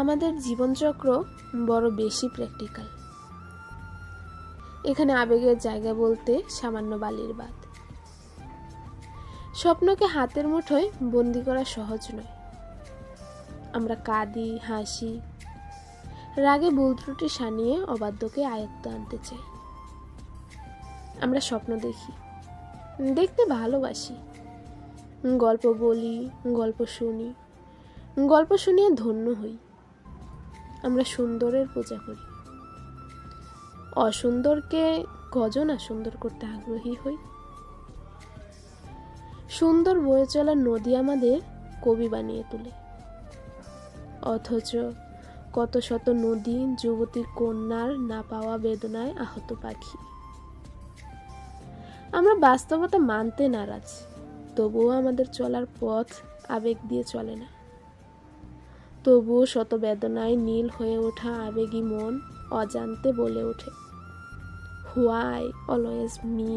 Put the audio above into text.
আমাদের জীবনচক্র বড় বেশি প্র্যাকটিক্যাল। এখানে আবেগের জায়গা বলতে সামান্য বালির বাঁধ। স্বপ্নকে হাতের মুঠোয় বন্দি করা সহজ নয়। আমরা কাঁদি, হাসি, রাগে ভুল ত্রুটি সানিয়ে অবাধ্যকে আয়ত্তে আনতে চাই। আমরা স্বপ্ন দেখি, দেখতে ভালোবাসি, গল্প বলি, গল্প শুনি, গল্প শুনিয়ে ধন্য হই। আমরা সুন্দরের পূজা করি, অসুন্দরকে গজনা সুন্দর করতে আগ্রহী হই। সুন্দর বয়ে চলা নদী আমাদের কবি বানিয়ে তোলে, অথচ কত শত নদী যুবতী কন্যার না পাওয়া বেদনায় আহত পাখি। আমরা বাস্তবতা মানতে নারাজ, তবুও আমাদের চলার পথ আবেগ দিয়ে চলে না। তবুও শত বেদনায় নীল হয়ে ওঠা আবেগী মন অজান্তে বলে ওঠে, হোয়াই অলওয়েজ মি।